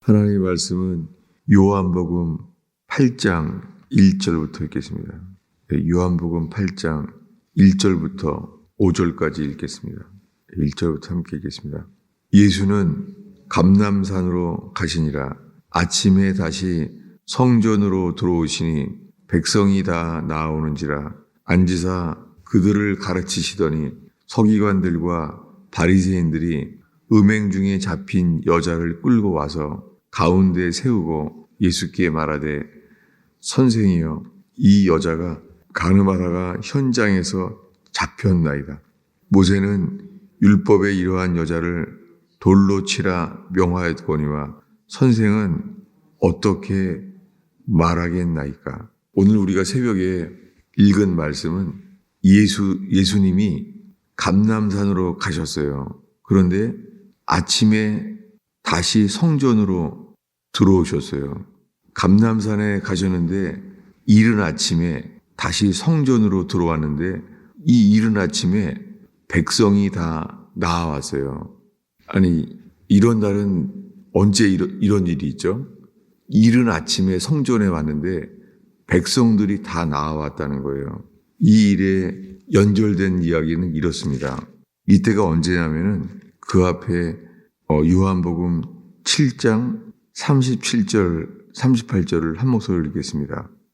하나님의 말씀은 요한복음 8장 1절부터 읽겠습니다. 요한복음 8장 1절부터 5절까지 읽겠습니다. 1절부터 함께 읽겠습니다. 예수는 감람산으로 가시니라. 아침에 다시 성전으로 들어오시니 백성이 다 나아오는지라. 앉으사 그들을 가르치시더니 서기관들과 바리새인들이 음행 중에 잡힌 여자를 끌고 와서 가운데 세우고 예수께 말하되, 선생이여, 이 여자가 가늠하다가 현장에서 잡혔나이다. 모세는 율법에 이러한 여자를 돌로 치라 명하였거니와 선생은 어떻게 말하겠나이까? 오늘 우리가 새벽에 읽은 말씀은 예수님이 감람산으로 가셨어요. 그런데 아침에 다시 성전으로 들어오셨어요. 감람산에 가셨는데 이른 아침에 다시 성전으로 들어왔는데 이 이른 아침에 백성이 다 나아왔어요. 아니, 이런 날은 언제 이런 일이 있죠? 이른 아침에 성전에 왔는데 백성들이 다 나아왔다는 거예요. 이 일에 연결된 이야기는 이렇습니다. 이때가 언제냐면은 그 앞에 요한복음 7장 37절, 38절을 한 목소리로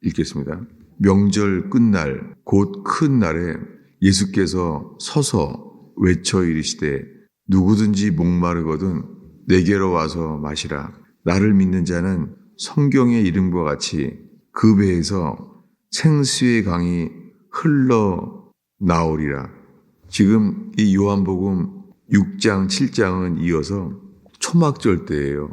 읽겠습니다. 명절 끝날 곧 큰 날에 예수께서 서서 외쳐 이르시되, 누구든지 목마르거든 내게로 와서 마시라. 나를 믿는 자는 성경의 이름과 같이 그 배에서 생수의 강이 흘러 나오리라. 지금 이 요한복음 6장, 7장은 이어서 초막절 때예요.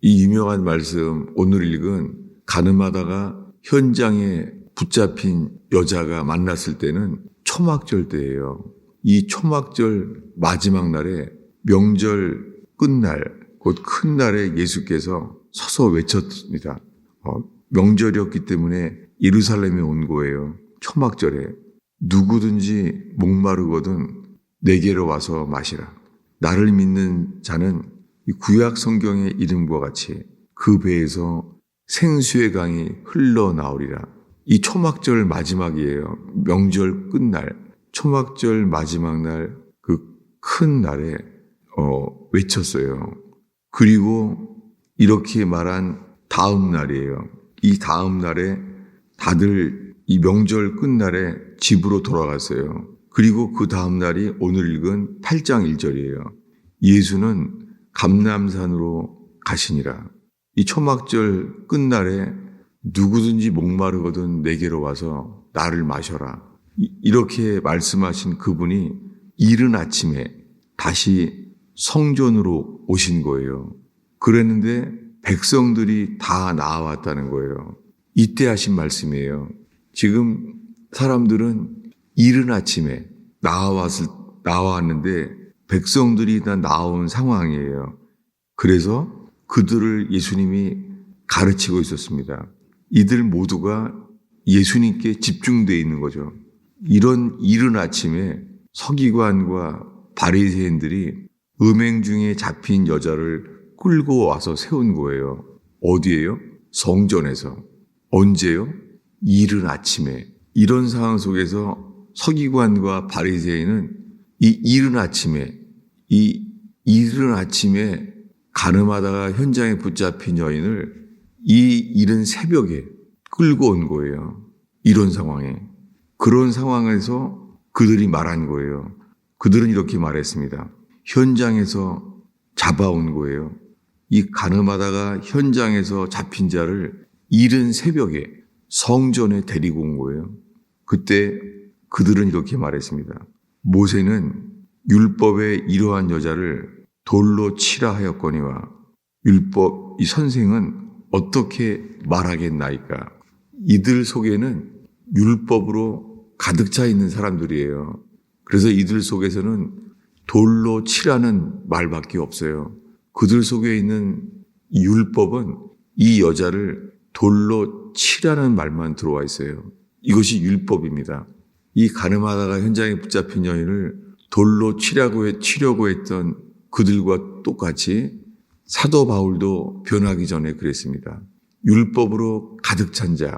이 유명한 말씀, 오늘 읽은 가늠하다가 현장에 붙잡힌 여자가 만났을 때는 초막절 때예요. 이 초막절 마지막 날에 명절 끝날, 곧 큰 날에 예수께서 서서 외쳤습니다. 명절이었기 때문에 예루살렘에 온 거예요. 초막절에. 누구든지 목마르거든 내게로 와서 마시라. 나를 믿는 자는 이 구약 성경의 이름과 같이 그 배에서 생수의 강이 흘러나오리라. 이 초막절 마지막이에요. 명절 끝날, 초막절 마지막 날, 그 큰 날에 외쳤어요. 그리고 이렇게 말한 다음 날이에요. 이 다음 날에 다들 이 명절 끝날에 집으로 돌아갔어요. 그리고 그 다음 날이 오늘 읽은 8장 1절이에요. 예수는 감람산으로 가시니라. 이 초막절 끝날에 누구든지 목마르거든 내게로 와서 나를 마셔라. 이렇게 말씀하신 그분이 이른 아침에 다시 성전으로 오신 거예요. 그랬는데 백성들이 다 나아왔다는 거예요. 이때 하신 말씀이에요. 지금 사람들은 이른 아침에 나왔는데 백성들이 다 나온 상황이에요. 그래서 그들을 예수님이 가르치고 있었습니다. 이들 모두가 예수님께 집중되어 있는 거죠. 이런 이른 아침에 서기관과 바리새인들이 음행 중에 잡힌 여자를 끌고 와서 세운 거예요. 어디예요? 성전에서. 언제요? 이른 아침에. 이런 상황 속에서 서기관과 바리새인은 이 이른 아침에 가늠하다가 현장에 붙잡힌 여인을 이 이른 새벽에 끌고 온 거예요. 이런 상황에. 그런 상황에서 그들이 말한 거예요. 그들은 이렇게 말했습니다. 현장에서 잡아온 거예요. 이 가늠하다가 현장에서 잡힌 자를 이른 새벽에 성전에 데리고 온 거예요. 그때 그들은 이렇게 말했습니다. 모세는 율법에 이러한 여자를 돌로 치라 하였거니와 율법 이 선생은 어떻게 말하겠나이까? 이들 속에는 율법으로 가득 차 있는 사람들이에요. 그래서 이들 속에서는 돌로 치라는 말밖에 없어요. 그들 속에 있는 율법은 이 여자를 돌로 치라는 말만 들어와 있어요. 이것이 율법입니다. 이 가늠하다가 현장에 붙잡힌 여인을 돌로 치려고 했던 그들과 똑같이 사도 바울도 변하기 전에 그랬습니다. 율법으로 가득 찬 자,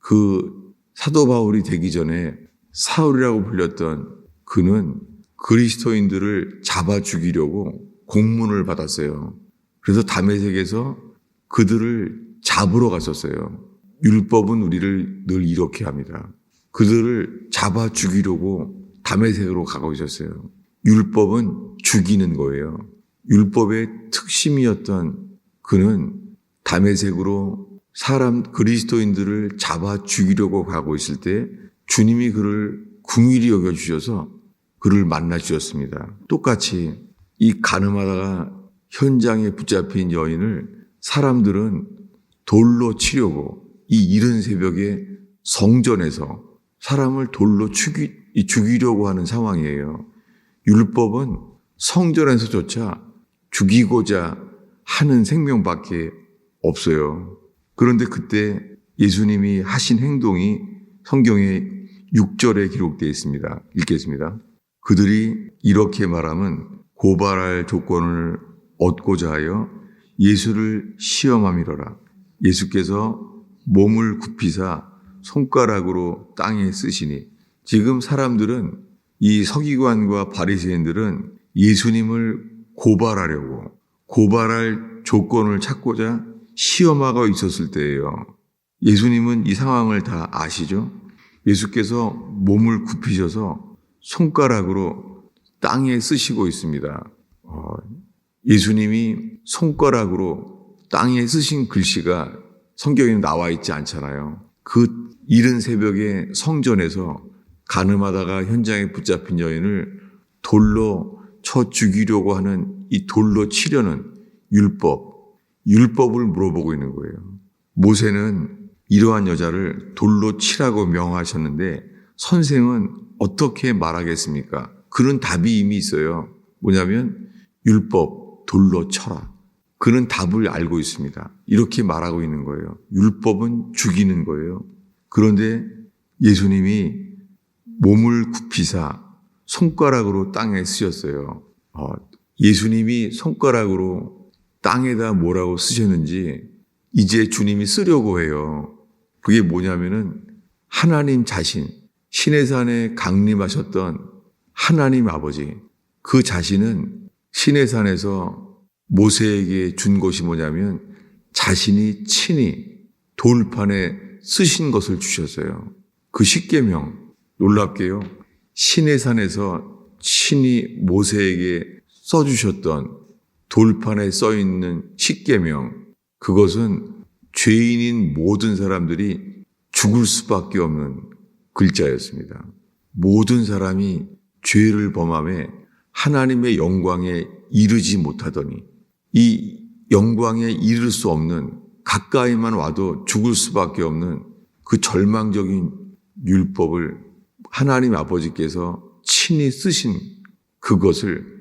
그 사도 바울이 되기 전에 사울이라고 불렸던 그는 그리스도인들을 잡아 죽이려고 공문을 받았어요. 그래서 다메섹에서 그들을 잡으러 갔었어요. 율법은 우리를 늘 이렇게 합니다. 그들을 잡아 죽이려고 다메섹으로 가고 있었어요. 율법은 죽이는 거예요. 율법의 특심이었던 그는 다메섹으로 그리스도인들을 잡아 죽이려고 가고 있을 때 주님이 그를 긍휼히 여겨주셔서 그를 만나 주셨습니다. 똑같이 이 가늠하다가 현장에 붙잡힌 여인을 사람들은 돌로 치려고 이 이른 새벽에 성전에서 사람을 돌로 죽이려고 하는 상황이에요. 율법은 성전에서조차 죽이고자 하는 생명밖에 없어요. 그런데 그때 예수님이 하신 행동이 성경에 6절에 기록되어 있습니다. 읽겠습니다. 그들이 이렇게 말하면 고발할 조건을 얻고자 하여 예수를 시험함이로라. 예수께서 몸을 굽히사 손가락으로 땅에 쓰시니, 지금 사람들은, 이 서기관과 바리새인들은 예수님을 고발할 조건을 찾고자 시험하고 있었을 때예요. 예수님은 이 상황을 다 아시죠? 예수께서 몸을 굽히셔서 손가락으로 땅에 쓰시고 있습니다. 예수님이 손가락으로 땅에 쓰신 글씨가 성경에 나와 있지 않잖아요. 그 이른 새벽에 성전에서 가늠하다가 현장에 붙잡힌 여인을 돌로 쳐 죽이려고 하는 이 돌로 치려는 율법을 물어보고 있는 거예요. 모세는 이러한 여자를 돌로 치라고 명하셨는데 선생은 어떻게 말하겠습니까? 그는 답이 이미 있어요. 뭐냐면 율법 돌로 쳐라. 그는 답을 알고 있습니다. 이렇게 말하고 있는 거예요. 율법은 죽이는 거예요. 그런데 예수님이 몸을 굽히사 손가락으로 땅에 쓰셨어요. 예수님이 손가락으로 땅에다 뭐라고 쓰셨는지 이제 주님이 쓰려고 해요. 그게 뭐냐면은 하나님 자신, 시내산에 강림하셨던 하나님 아버지, 그 자신은 시내산에서 모세에게 준 것이 뭐냐면 자신이 친히 돌판에 쓰신 것을 주셨어요. 그 십계명, 놀랍게요. 시내산에서 친히 모세에게 써주셨던 돌판에 써있는 십계명, 그것은 죄인인 모든 사람들이 죽을 수밖에 없는 글자였습니다. 모든 사람이 죄를 범함에 하나님의 영광에 이르지 못하더니 이 영광에 이를 수 없는, 가까이만 와도 죽을 수밖에 없는 그 절망적인 율법을 하나님 아버지께서 친히 쓰신 그것을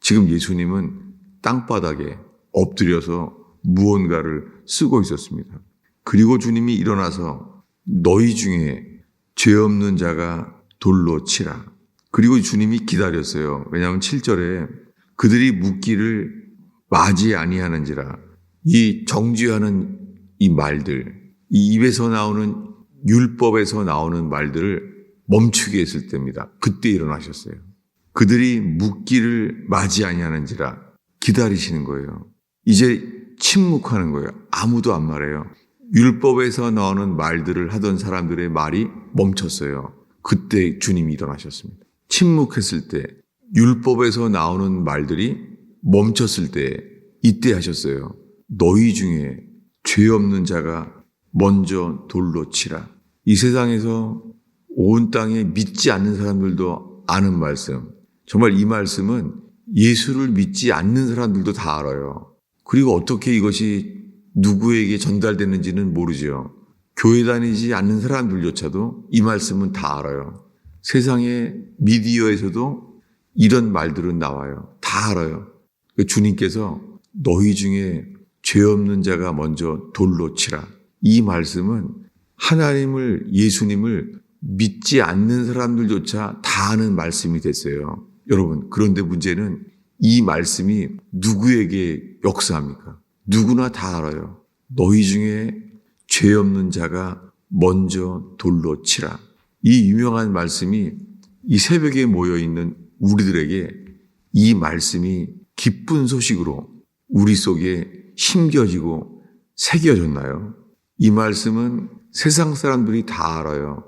지금 예수님은 땅바닥에 엎드려서 무언가를 쓰고 있었습니다. 그리고 주님이 일어나서 너희 중에 죄 없는 자가 돌로 치라. 그리고 주님이 기다렸어요. 왜냐하면 7절에 그들이 묻기를 마지 아니하는지라. 이 정죄하는 이 말들, 이 입에서 나오는 율법에서 나오는 말들을 멈추게 했을 때입니다. 그때 일어나셨어요. 그들이 묻기를 마지 아니하는지라 기다리시는 거예요. 이제 침묵하는 거예요. 아무도 안 말해요. 율법에서 나오는 말들을 하던 사람들의 말이 멈췄어요. 그때 주님이 일어나셨습니다. 침묵했을 때, 율법에서 나오는 말들이 멈췄을 때, 이때 하셨어요. 너희 중에 죄 없는 자가 먼저 돌로 치라. 이 세상에서 온 땅에 믿지 않는 사람들도 아는 말씀. 정말 이 말씀은 예수를 믿지 않는 사람들도 다 알아요. 그리고 어떻게 이것이 누구에게 전달됐는지는 모르죠. 교회 다니지 않는 사람들조차도 이 말씀은 다 알아요. 세상의 미디어에서도 이런 말들은 나와요. 다 알아요. 주님께서 너희 중에 죄 없는 자가 먼저 돌로 치라. 이 말씀은 하나님을, 예수님을 믿지 않는 사람들조차 다 아는 말씀이 됐어요. 여러분, 그런데 문제는 이 말씀이 누구에게 역사합니까? 누구나 다 알아요. 너희 중에 죄 없는 자가 먼저 돌로 치라. 이 유명한 말씀이 이 새벽에 모여있는 우리들에게 이 말씀이 기쁜 소식으로 우리 속에 심겨지고 새겨졌나요? 이 말씀은 세상 사람들이 다 알아요.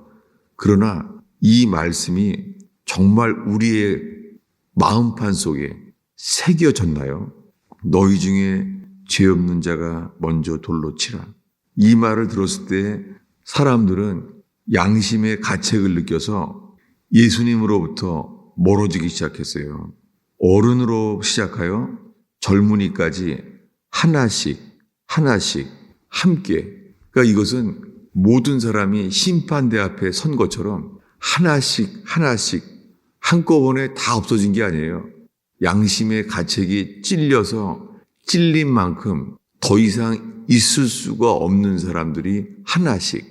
그러나 이 말씀이 정말 우리의 마음판 속에 새겨졌나요? 너희 중에 죄 없는 자가 먼저 돌로 치라. 이 말을 들었을 때 사람들은 양심의 가책을 느껴서 예수님으로부터 멀어지기 시작했어요. 어른으로 시작하여 젊은이까지 하나씩 함께. 그러니까 이것은 모든 사람이 심판대 앞에 선 것처럼 하나씩 한꺼번에 다 없어진 게 아니에요. 양심의 가책이 찔린 만큼 더 이상 있을 수가 없는 사람들이 하나씩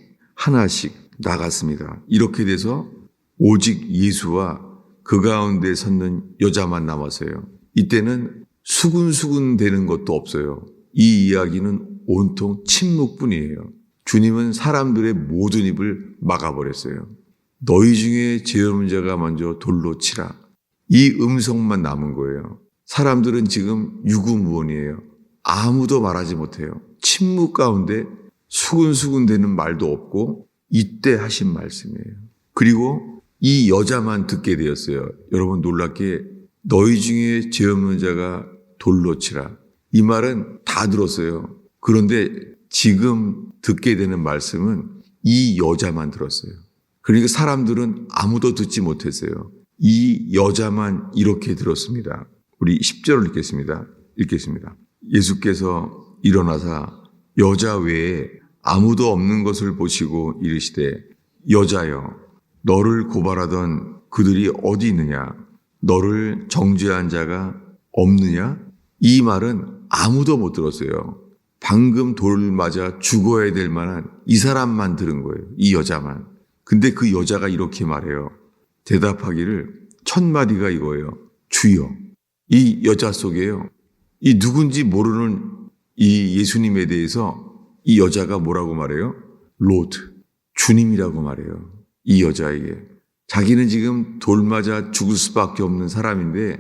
나갔습니다. 이렇게 돼서 오직 예수와 그 가운데 섰는 여자만 남았어요. 이때는 수군수군 되는 것도 없어요. 이 이야기는 온통 침묵뿐이에요. 주님은 사람들의 모든 입을 막아버렸어요. 너희 중에 죄 없는 자가 먼저 돌로 치라. 이 음성만 남은 거예요. 사람들은 지금 유구무원이에요. 아무도 말하지 못해요. 침묵 가운데 수군수군 되는 말도 없고 이때 하신 말씀이에요. 그리고 이 여자만 듣게 되었어요. 여러분 놀랍게 너희 중에 죄 없는 자가 돌로 치라. 이 말은 다 들었어요. 그런데 지금 듣게 되는 말씀은 이 여자만 들었어요. 그러니까 사람들은 아무도 듣지 못했어요. 이 여자만 이렇게 들었습니다. 우리 10절을 읽겠습니다. 예수께서 일어나사 여자 외에 아무도 없는 것을 보시고 이르시되 여자여 너를 고발하던 그들이 어디 있느냐? 너를 정죄한 자가 없느냐? 이 말은 아무도 못 들었어요. 방금 돌을 맞아 죽어야 될 만한 이 사람만 들은 거예요. 이 여자만. 근데 그 여자가 이렇게 말해요. 대답하기를 첫 마디가 이거예요. 주여. 이 여자 속에요. 이 누군지 모르는 이 예수님에 대해서 이 여자가 뭐라고 말해요? 로드. 주님이라고 말해요. 이 여자에게. 자기는 지금 돌 맞아 죽을 수밖에 없는 사람인데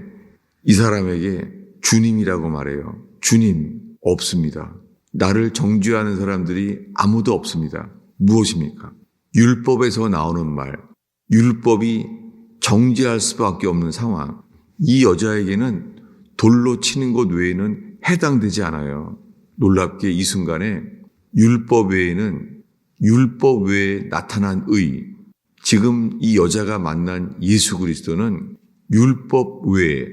이 사람에게 주님이라고 말해요. 주님 없습니다. 나를 정죄하는 사람들이 아무도 없습니다. 무엇입니까? 율법에서 나오는 말, 율법이 정죄할 수밖에 없는 상황. 이 여자에게는 돌로 치는 것 외에는 해당되지 않아요. 놀랍게 이 순간에 율법 외에 나타난 의, 지금 이 여자가 만난 예수 그리스도는 율법 외에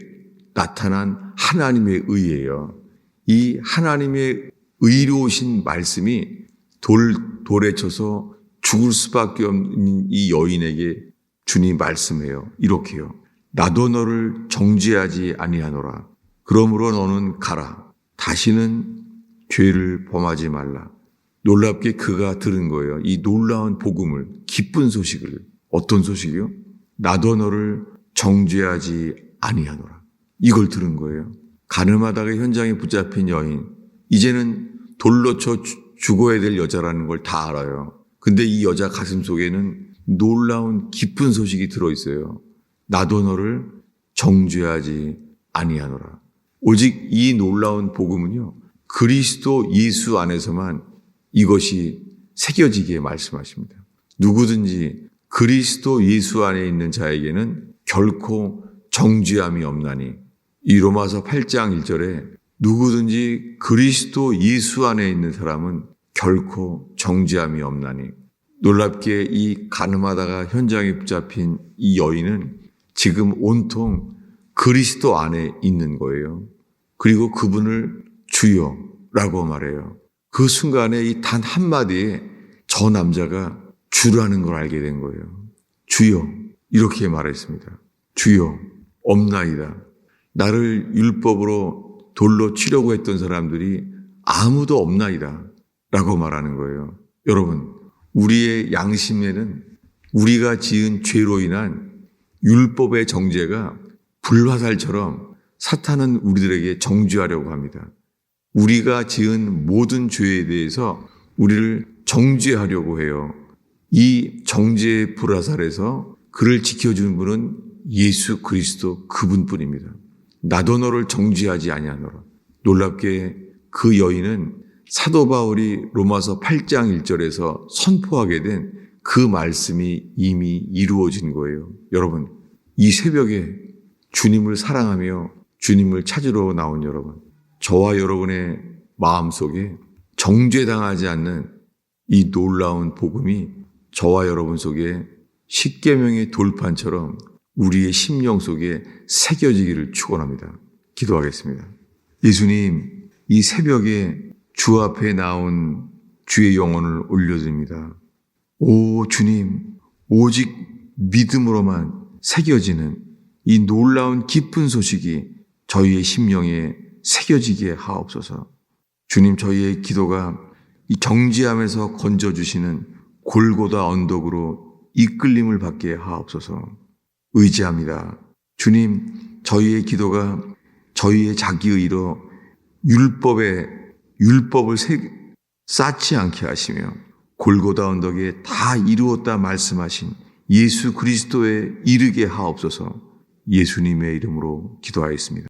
나타난 하나님의 의예요. 이 하나님의 의로우신 말씀이 돌에 쳐서 죽을 수밖에 없는 이 여인에게 주님 말씀해요. 이렇게요. 나도 너를 정죄하지 아니하노라. 그러므로 너는 가라. 다시는 죄를 범하지 말라. 놀랍게 그가 들은 거예요. 이 놀라운 복음을, 기쁜 소식을. 어떤 소식이요? 나도 너를 정죄하지 아니하노라. 이걸 들은 거예요. 가늠하다가 현장에 붙잡힌 여인, 이제는 돌로 쳐 죽어야 될 여자라는 걸 다 알아요. 근데 이 여자 가슴 속에는 놀라운 기쁜 소식이 들어있어요. 나도 너를 정죄하지 아니하노라. 오직 이 놀라운 복음은요, 그리스도 예수 안에서만 이것이 새겨지게 말씀하십니다. 누구든지 그리스도 예수 안에 있는 자에게는 결코 정죄함이 없나니, 이 로마서 8장 1절에 누구든지 그리스도 예수 안에 있는 사람은 결코 정죄함이 없나니, 놀랍게 이 가늠하다가 현장에 붙잡힌 이 여인은 지금 온통 그리스도 안에 있는 거예요. 그리고 그분을 주여라고 말해요. 그 순간에 이 단 한마디에 저 남자가 주라는 걸 알게 된 거예요. 주여, 이렇게 말했습니다. 주여, 없나이다. 나를 율법으로 돌로 치려고 했던 사람들이 아무도 없나이다 라고 말하는 거예요. 여러분, 우리의 양심에는 우리가 지은 죄로 인한 율법의 정죄가 불화살처럼 사탄은 우리들에게 정죄하려고 합니다. 우리가 지은 모든 죄에 대해서 우리를 정죄하려고 해요. 이 정죄의 불화살에서 그를 지켜주는 분은 예수 그리스도 그분뿐입니다. 나도 너를 정죄하지 아니하노라. 놀랍게 그 여인은 사도 바울이 로마서 8장 1절에서 선포하게 된 그 말씀이 이미 이루어진 거예요. 여러분, 이 새벽에 주님을 사랑하며 주님을 찾으러 나온 여러분, 저와 여러분의 마음속에 정죄당하지 않는 이 놀라운 복음이 저와 여러분 속에 십계명의 돌판처럼 우리의 심령 속에 새겨지기를 축원합니다. 기도하겠습니다. 예수님, 이 새벽에 주 앞에 나온 주의 영혼을 올려드립니다. 오 주님, 오직 믿음으로만 새겨지는 이 놀라운 기쁜 소식이 저희의 심령에 새겨지게 하옵소서. 주님, 저희의 기도가 이 정죄함에서 건져주시는 골고다 언덕으로 이끌림을 받게 하옵소서. 의지합니다. 주님, 저희의 기도가 저희의 자기의로 율법을 쌓지 않게 하시며 골고다 언덕에 다 이루었다 말씀하신 예수 그리스도에 이르게 하옵소서. 예수님의 이름으로 기도하였습니다.